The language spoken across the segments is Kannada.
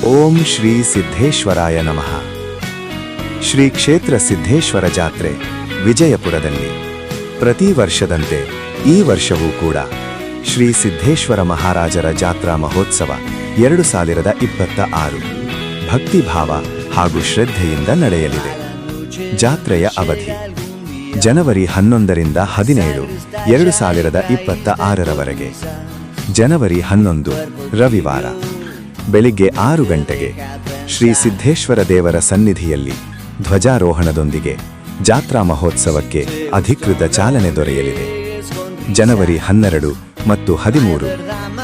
ಓಂ ಶ್ರೀ ಸಿದ್ದೇಶ್ವರಾಯ ನಮಃ. ಶ್ರೀ ಕ್ಷೇತ್ರ ಸಿದ್ದೇಶ್ವರ ಜಾತ್ರೆ ವಿಜಯಪುರದಲ್ಲಿ ಪ್ರತಿ ವರ್ಷದಂತೆ ಈ ವರ್ಷವೂ ಕೂಡ ಶ್ರೀ ಸಿದ್ದೇಶ್ವರ ಮಹಾರಾಜರ ಜಾತ್ರಾ ಮಹೋತ್ಸವ 2026 ಭಕ್ತಿಭಾವ ಹಾಗೂ ಶ್ರದ್ಧೆಯಿಂದ ನಡೆಯಲಿದೆ. ಜಾತ್ರೆಯ ಅವಧಿ ಜನವರಿ 11 ರಿಂದ 17, 2026ರವರೆಗೆ. ಜನವರಿ 11 ರವಿವಾರ ಬೆಳಿಗ್ಗೆ 6 ಗಂಟೆಗೆ ಶ್ರೀ ಸಿದ್ದೇಶ್ವರ ದೇವರ ಸನ್ನಿಧಿಯಲ್ಲಿ ಧ್ವಜಾರೋಹಣದೊಂದಿಗೆ ಜಾತ್ರಾ ಮಹೋತ್ಸವಕ್ಕೆ ಅಧಿಕೃತ ಚಾಲನೆ ದೊರೆಯಲಿದೆ. ಜನವರಿ 12 ಮತ್ತು 13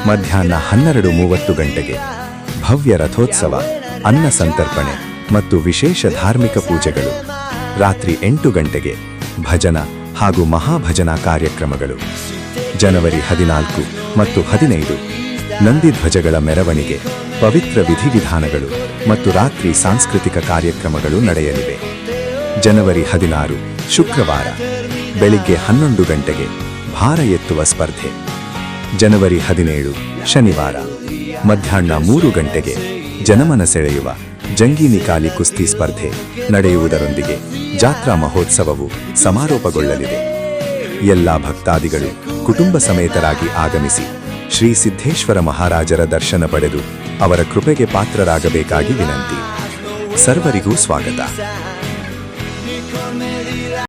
ಮಧ್ಯಾಹ್ನ 12:30 ಗಂಟೆಗೆ ಭವ್ಯ ರಥೋತ್ಸವ, ಅನ್ನ ಸಂತರ್ಪಣೆ ಮತ್ತು ವಿಶೇಷ ಧಾರ್ಮಿಕ ಪೂಜೆಗಳು. ರಾತ್ರಿ 8 ಗಂಟೆಗೆ ಭಜನ ಹಾಗೂ ಮಹಾಭಜನಾ ಕಾರ್ಯಕ್ರಮಗಳು. ಜನವರಿ 14 ಮತ್ತು 15 ನಂದಿ ಧ್ವಜಗಳ ಮೆರವಣಿಗೆ, ಪವಿತ್ರ ವಿಧಿವಿಧಾನಗಳು ಮತ್ತು ರಾತ್ರಿ ಸಾಂಸ್ಕೃತಿಕ ಕಾರ್ಯಕ್ರಮಗಳು ನಡೆಯಲಿವೆ. ಜನವರಿ 16 ಶುಕ್ರವಾರ ಬೆಳಿಗ್ಗೆ 11 ಗಂಟೆಗೆ ಭಾರ ಎತ್ತುವ ಸ್ಪರ್ಧೆ. ಜನವರಿ 17 ಶನಿವಾರ ಮಧ್ಯಾಹ್ನ 3 ಗಂಟೆಗೆ ಜನಮನ ಸೆಳೆಯುವ ಜಂಗಿ ನಿಕಾಲಿ ಕುಸ್ತಿ ಸ್ಪರ್ಧೆ ನಡೆಯುವುದರೊಂದಿಗೆ ಜಾತ್ರಾ ಮಹೋತ್ಸವವು ಸಮಾರೋಪಗೊಳ್ಳಲಿದೆ. ಎಲ್ಲ ಭಕ್ತಾದಿಗಳು ಕುಟುಂಬ ಸಮೇತರಾಗಿ ಆಗಮಿಸಿ ಶ್ರೀ ಸಿದ್ದೇಶ್ವರ ಮಹಾರಾಜರ ದರ್ಶನ ಪಡೆದು ಅವರ ಕೃಪೆಗೆ ಪಾತ್ರರಾಗಬೇಕಾಗಿ ವಿನಂತಿ. ಸರ್ವರಿಗೂ ಸ್ವಾಗತ.